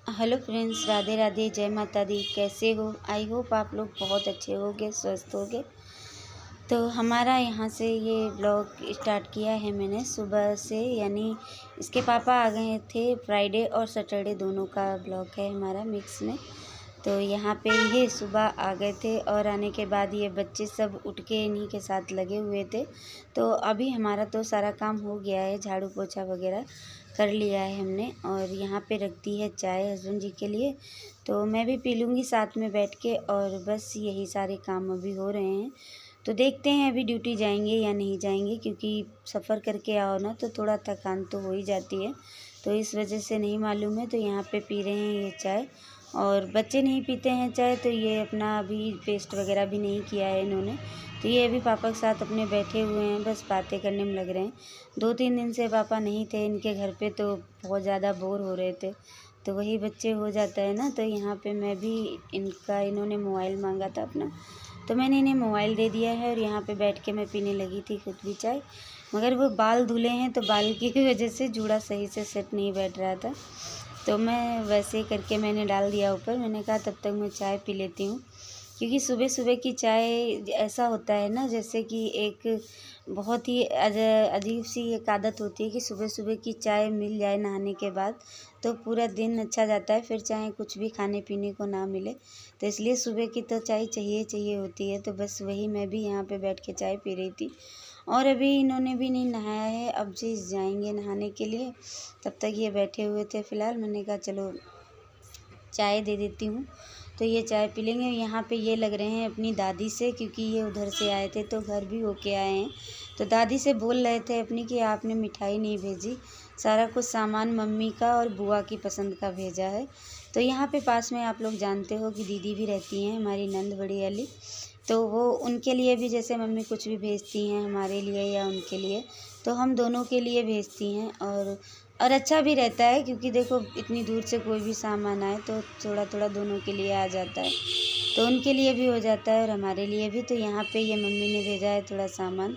Hello friends, Radhe Radhe, जय माता दी। कैसे हो? आई होप आप लोग बहुत अच्छे होगे, स्वस्थ होगे। तो हमारा यहाँ से ये ब्लॉग स्टार्ट किया है मैंने सुबह से, यानी इसके पापा आ गए थे। फ्राइडे और सैटरडे दोनों का ब्लॉग है हमारा मिक्स में। तो यहाँ पे ये सुबह आ गए थे और आने के बाद ये बच्चे सब उठ के इन्हीं के साथ लगे हुए थे। तो अभी हमारा तो सारा काम हो गया है, झाड़ू पोछा वगैरह कर लिया है हमने। और यहाँ पे रख दी है चाय हस्बैंड जी के लिए, तो मैं भी पी लूँगी साथ में बैठ के। और बस यही सारे काम अभी हो रहे हैं। तो देखते हैं अभी ड्यूटी जाएंगे या नहीं जाएंगे, क्योंकि सफ़र करके आओ ना तो थोड़ा थकान तो हो ही जाती है। तो इस वजह से नहीं मालूम है। तो यहाँ पे पी रहे हैं ये चाय, और बच्चे नहीं पीते हैं चाय, तो ये अपना अभी पेस्ट वगैरह भी नहीं किया है इन्होंने। तो ये अभी पापा के साथ अपने बैठे हुए हैं, बस बातें करने में लग रहे हैं। 2-3 दिन से पापा नहीं थे इनके घर पे, तो बहुत ज़्यादा बोर हो रहे थे। तो वही बच्चे हो जाता है ना। तो यहाँ पे मैं भी इन्होंने मोबाइल मांगा था अपना, तो मैंने इन्हें मोबाइल दे दिया है। और यहाँ पे बैठ के मैं पीने लगी थी खुद भी चाय। मगर वो बाल धुले हैं, तो बाल की वजह से जूड़ा सही से सेट नहीं बैठ रहा था। तो मैं वैसे ही करके मैंने डाल दिया ऊपर। मैंने कहा तब तक मैं चाय पी लेती हूँ, क्योंकि सुबह सुबह की चाय ऐसा होता है ना, जैसे कि एक बहुत ही अजीब सी एक आदत होती है कि सुबह सुबह की चाय मिल जाए नहाने के बाद तो पूरा दिन अच्छा जाता है, फिर चाहे कुछ भी खाने पीने को ना मिले। तो इसलिए सुबह की तो चाय चाहिए चाहिए होती है। तो बस वही मैं भी यहाँ पे बैठ के चाय पी रही थी। और अभी इन्होंने भी नहीं नहाया है, अब जी जाएंगे नहाने के लिए। तब तक ये बैठे हुए थे फ़िलहाल। मैंने कहा चलो चाय दे देती हूँ, तो ये चाय पी लेंगे। यहाँ पे ये लग रहे हैं अपनी दादी से, क्योंकि ये उधर से आए थे तो घर भी होके आए हैं। तो दादी से बोल रहे थे अपनी कि आपने मिठाई नहीं भेजी, सारा कुछ सामान मम्मी का और बुआ की पसंद का भेजा है। तो यहाँ पे पास में आप लोग जानते हो कि दीदी भी रहती हैं हमारी नंद बड़ी वाली, तो वो उनके लिए भी जैसे मम्मी कुछ भी भेजती हैं हमारे लिए या उनके लिए, तो हम दोनों के लिए भेजती हैं। और अच्छा भी रहता है, क्योंकि देखो इतनी दूर से कोई भी सामान आए तो थोड़ा थोड़ा दोनों के लिए आ जाता है। तो उनके लिए भी हो जाता है और हमारे लिए भी। तो यहाँ पे ये मम्मी ने भेजा है थोड़ा सामान,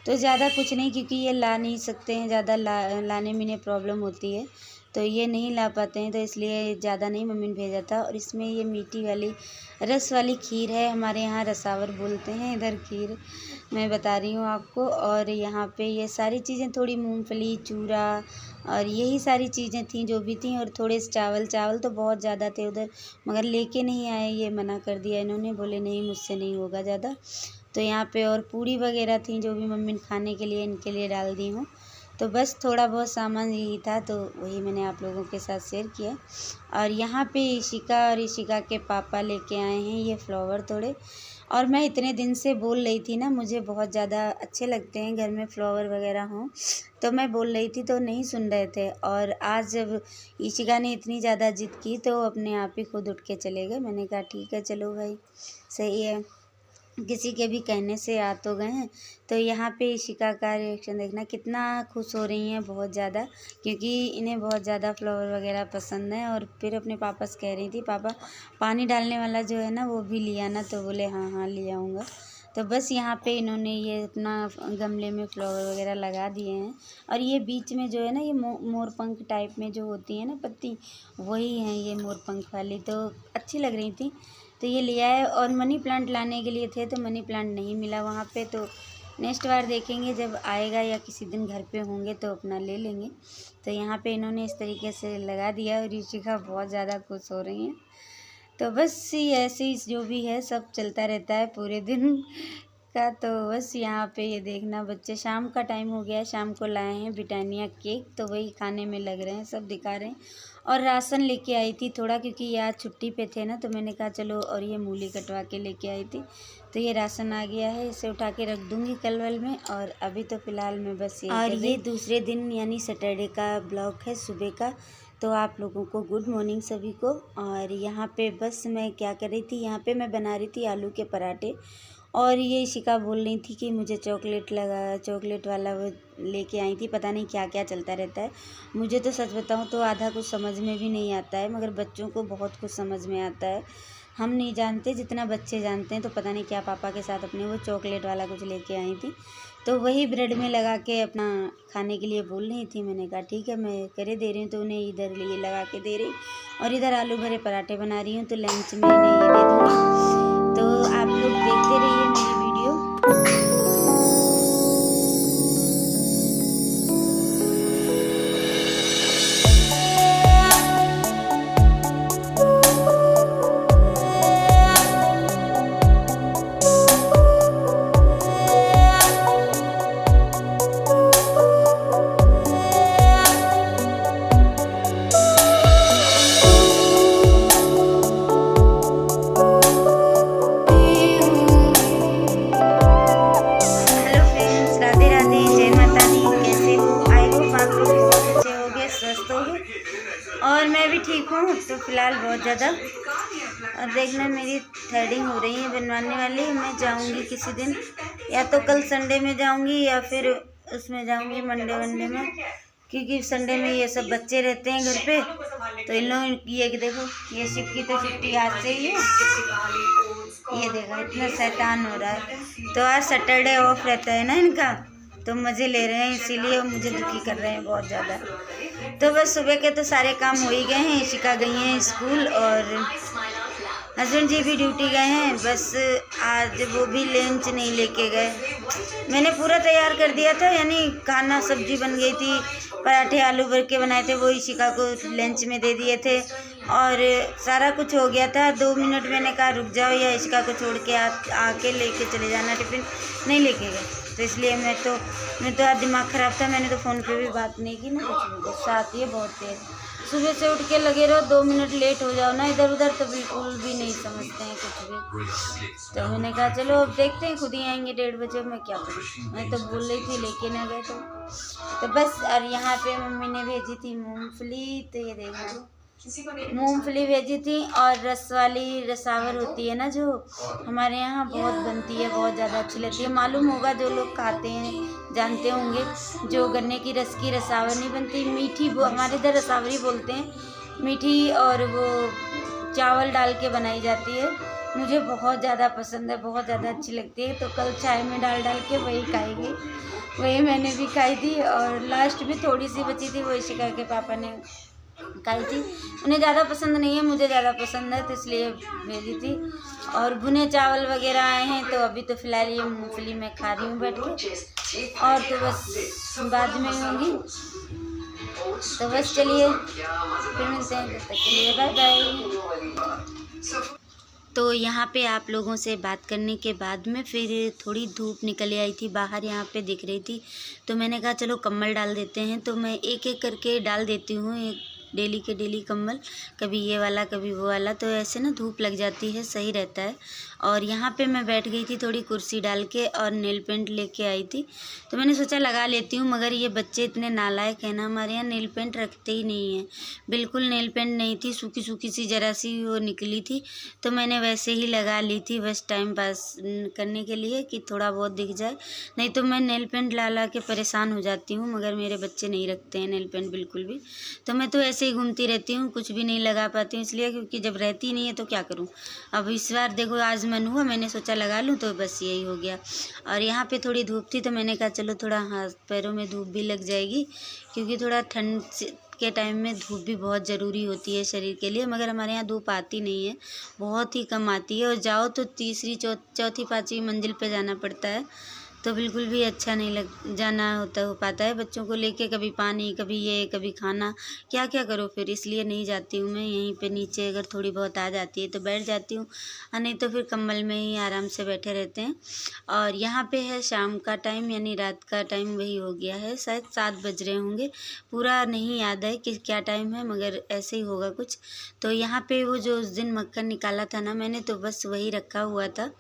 तो ज़्यादा कुछ नहीं, क्योंकि ये ला नहीं सकते हैं ज़्यादा, लाने में इन्हें प्रॉब्लम होती है, तो ये नहीं ला पाते हैं। तो इसलिए ज़्यादा नहीं मम्मी ने भेजा था। और इसमें ये मीठी वाली रस वाली खीर है, हमारे यहाँ रसावर बोलते हैं, इधर खीर मैं बता रही हूँ आपको। और यहाँ पे ये सारी चीज़ें, थोड़ी मूंगफली, चूरा और यही सारी चीज़ें थीं जो भी थीं। और थोड़े से चावल तो बहुत ज़्यादा थे उधर, मगर लेके नहीं आए, ये मना कर दिया इन्होंने, बोले नहीं मुझसे नहीं होगा ज़्यादा। तो यहाँ पे और पूड़ी वगैरह थी जो भी मम्मी ने खाने के लिए इनके लिए डाल दी हूँ। तो बस थोड़ा बहुत सामान यही था, तो वही मैंने आप लोगों के साथ शेयर किया। और यहाँ पे ईशिका और ईशिका के पापा लेके आए हैं ये फ्लावर थोड़े। और मैं इतने दिन से बोल रही थी ना, मुझे बहुत ज़्यादा अच्छे लगते हैं घर में फ्लावर वगैरह हों, तो मैं बोल रही थी तो नहीं सुन रहे थे। और आज जब ईशिका ने इतनी ज़्यादा जिद की तो अपने आप ही खुद उठ के चले गए। मैंने कहा ठीक है चलो भाई, सही है, किसी के भी कहने से आ तो गए हैं। तो यहाँ पे ईशिका का रिएक्शन देखना, कितना खुश हो रही हैं बहुत ज़्यादा, क्योंकि इन्हें बहुत ज़्यादा फ्लावर वगैरह पसंद है। और फिर अपने पापा से कह रही थी पापा पानी डालने वाला जो है ना वो भी लिया ना, तो बोले हाँ हाँ ले आऊँगा। तो बस यहाँ पे इन्होंने ये अपना गमले में फ्लावर वगैरह लगा दिए हैं। और ये बीच में जो है ना, ये मोर पंख टाइप में जो होती है ना पत्ती, वही हैं ये मोर पंख वाली, तो अच्छी लग रही थी, तो ये लिया है। और मनी प्लांट लाने के लिए थे, तो मनी प्लांट नहीं मिला वहाँ पे, तो नेक्स्ट बार देखेंगे जब आएगा या किसी दिन घर पे होंगे तो अपना ले लेंगे। तो यहाँ पे इन्होंने इस तरीके से लगा दिया और ऋषिका बहुत ज़्यादा खुश हो रही हैं। तो बस ये ऐसे ही जो भी है सब चलता रहता है पूरे दिन का। तो बस यहाँ पे ये देखना, बच्चे शाम का टाइम हो गया है, शाम को लाए हैं ब्रिटानिया केक, तो वही खाने में लग रहे हैं, सब दिखा रहे हैं। और राशन लेके आई थी थोड़ा, क्योंकि आज छुट्टी पे थे ना, तो मैंने कहा चलो, और ये मूली कटवा के लेके आई थी। तो ये राशन आ गया है, इसे उठा के रख दूँगी कलवल में। और अभी तो फ़िलहाल मैं बस ये, और ये दूसरे दिन यानी सैटरडे का ब्लॉग है सुबह का। तो आप लोगों को गुड मॉर्निंग सभी को। और यहाँ पे बस मैं क्या कर रही थी, यहाँ पे मैं बना रही थी आलू के पराठे। और ये इशिका बोल रही थी कि मुझे चॉकलेट वाला वो लेके आई थी, पता नहीं क्या क्या चलता रहता है। मुझे तो सच बताऊँ तो आधा कुछ समझ में भी नहीं आता है, मगर बच्चों को बहुत कुछ समझ में आता है। हम नहीं जानते जितना बच्चे जानते हैं। तो पता नहीं क्या पापा के साथ अपने वो चॉकलेट वाला कुछ लेके आई थी। तो वही ब्रेड में लगा के अपना खाने के लिए बोल रही थी। मैंने कहा ठीक है मैं करे दे रही हूँ, तो उन्हें इधर ये लगा के दे रही और इधर आलू भरे पराठे बना रही हूँ। तो लंच में इन्हें ये दे दूँगी। तो आप लोग देखते रहिए मेरी वीडियो। और मैं भी ठीक हूँ तो फिलहाल बहुत ज़्यादा। और देखना मेरी थ्रेडिंग हो रही है, बनवाने वाली। मैं जाऊँगी किसी दिन, या तो कल संडे में जाऊँगी या फिर उसमें जाऊँगी मंडे वनडे में, क्योंकि संडे में ये सब बच्चे रहते हैं घर पे। तो इन लोग ये देखो, ये शिव की तो छुट्टी आज से ही है। ये देखो इतना शैतान हो रहा है। तो आज सैटरडे ऑफ रहता है ना इनका, तो मज़े ले रहे हैं, इसीलिए मुझे दुखी कर रहे हैं बहुत ज़्यादा। तो बस सुबह के तो सारे काम हो ही गए हैं। इशिका गई हैं स्कूल और हस्बैंड जी भी ड्यूटी गए हैं। बस आज वो भी लंच नहीं लेके गए। मैंने पूरा तैयार कर दिया था, यानी खाना सब्जी बन गई थी, पराठे आलू भर के बनाए थे, वो इशिका को लंच में दे दिए थे और सारा कुछ हो गया था। 2 मिनट मैंने कहा रुक जाओ या इशिका को छोड़ के आके लेके चले जाना, टिफिन नहीं लेके गए। तो इसलिए मैं तो आज दिमाग ख़राब था। मैंने तो फ़ोन पे भी बात नहीं की ना, कुछ भी। गुस्सा आती है बहुत तेज़। सुबह से उठ के लगे रहो, 2 मिनट लेट हो जाओ ना इधर उधर तो बिल्कुल भी नहीं समझते हैं कुछ भी। तो मैंने कहा चलो अब देखते हैं, खुद ही आएंगे 1:30 बजे, मैं क्या करूँ। मैं तो बोल रही थी लेके ना गए तो बस। और यहाँ पे मम्मी ने भेजी थी मूँगफली, तो ये देखो मूंगफली भेजी थी। और रस वाली रसावर होती है ना, जो हमारे यहाँ बहुत बनती है, बहुत ज़्यादा अच्छी लगती है। मालूम होगा जो लोग खाते हैं जानते होंगे, जो गन्ने की रस की रसावर नहीं बनती, मीठी, वो हमारे इधर रसावरी बोलते हैं, मीठी, और वो चावल डाल के बनाई जाती है। मुझे बहुत ज़्यादा पसंद है, बहुत ज़्यादा अच्छी लगती है। तो कल चाय में डाल के वही खाएगी, वही मैंने भी खाई थी। और लास्ट में थोड़ी सी बची थी, वो इशिका के पापा ने खाई थी। उन्हें ज़्यादा पसंद नहीं है, मुझे ज़्यादा पसंद है, तो इसलिए भेजी थी। और भुने चावल वगैरह आए हैं। तो अभी तो फ़िलहाल ये मूंगफली मैं खा रही हूँ बैठ के, और तो बस बाद में होंगी। तो बस चलिए फिर मिलते हैं, तब तक के लिए बाय बाय। तो यहाँ पे आप लोगों से बात करने के बाद में फिर थोड़ी धूप निकल आई थी बाहर, यहाँ पे दिख रही थी। तो मैंने कहा चलो कम्बल डाल देते हैं। तो मैं एक एक करके डाल देती हूँ, एक डेली के डेली कम्बल, कभी ये वाला कभी वो वाला। तो ऐसे ना धूप लग जाती है, सही रहता है। और यहाँ पे मैं बैठ गई थी थोड़ी कुर्सी डाल के, और नेल पेंट लेके आई थी। तो मैंने सोचा लगा लेती हूँ, मगर ये बच्चे इतने नालायक हैं ना, हमारे यहाँ नेल पेंट रखते ही नहीं हैं। बिल्कुल नेल पेंट नहीं थी, सूखी सूखी सी ज़रा सी वो निकली थी। तो मैंने वैसे ही लगा ली थी, बस टाइम पास करने के लिए कि थोड़ा बहुत दिख जाए। नहीं तो मैं नेल पेंट ला के परेशान हो जाती हूँ, मगर मेरे बच्चे नहीं रखते हैं नेल पेंट बिल्कुल भी। तो मैं तो ऐसे ही घूमती रहती हूँ, कुछ भी नहीं लगा पाती हूँ, इसलिए क्योंकि जब रहती नहीं है तो क्या करूँ। अब इस बार देखो आज मन हुआ, मैंने सोचा लगा लूँ, तो बस यही हो गया। और यहाँ पे थोड़ी धूप थी, तो मैंने कहा चलो थोड़ा हाथ पैरों में धूप भी लग जाएगी, क्योंकि थोड़ा ठंड के टाइम में धूप भी बहुत ज़रूरी होती है शरीर के लिए। मगर हमारे यहाँ धूप आती नहीं है, बहुत ही कम आती है, और जाओ तो तीसरी चौथी 5वीं मंजिल पे जाना पड़ता है। तो बिल्कुल भी अच्छा नहीं जाना हो पाता है बच्चों को लेके, कभी पानी कभी ये कभी खाना, क्या क्या करो फिर। इसलिए नहीं जाती हूँ मैं। यहीं पे नीचे अगर थोड़ी बहुत आ जाती है तो बैठ जाती हूँ, नहीं तो फिर कंबल में ही आराम से बैठे रहते हैं। और यहाँ पे है शाम का टाइम, यानी रात का टाइम वही हो गया है, शायद 7 बज रहे होंगे, पूरा नहीं याद है कि क्या टाइम है, मगर ऐसे ही होगा कुछ। तो यहाँ पे वो जो उस दिन मक्खन निकाला था ना मैंने, तो बस वही रखा हुआ था,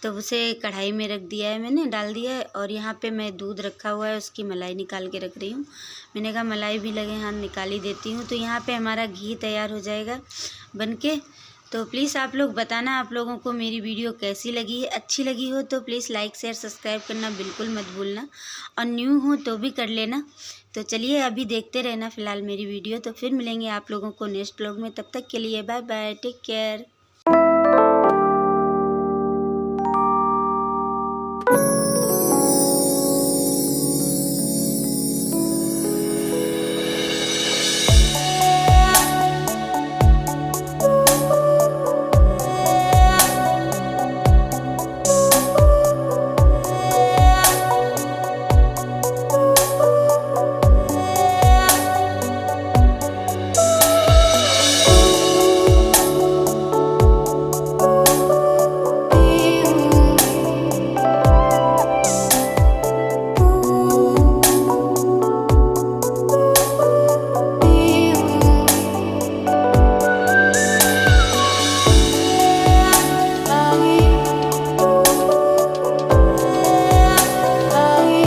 तो उसे कढ़ाई में रख दिया है मैंने, डाल दिया है। और यहाँ पे मैं दूध रखा हुआ है, उसकी मलाई निकाल के रख रही हूँ। मैंने कहा मलाई भी लगे हाथ निकाल ही देती हूँ। तो यहाँ पे हमारा घी तैयार हो जाएगा बनके। तो प्लीज़ आप लोग बताना आप लोगों को मेरी वीडियो कैसी लगी है। अच्छी लगी हो तो प्लीज़ लाइक शेयर सब्सक्राइब करना बिल्कुल मत भूलना, और न्यू हो तो भी कर लेना। तो चलिए अभी देखते रहना फ़िलहाल मेरी वीडियो। तो फिर मिलेंगे आप लोगों को नेक्स्ट व्लॉग में, तब तक के लिए बाय बाय, टेक केयर।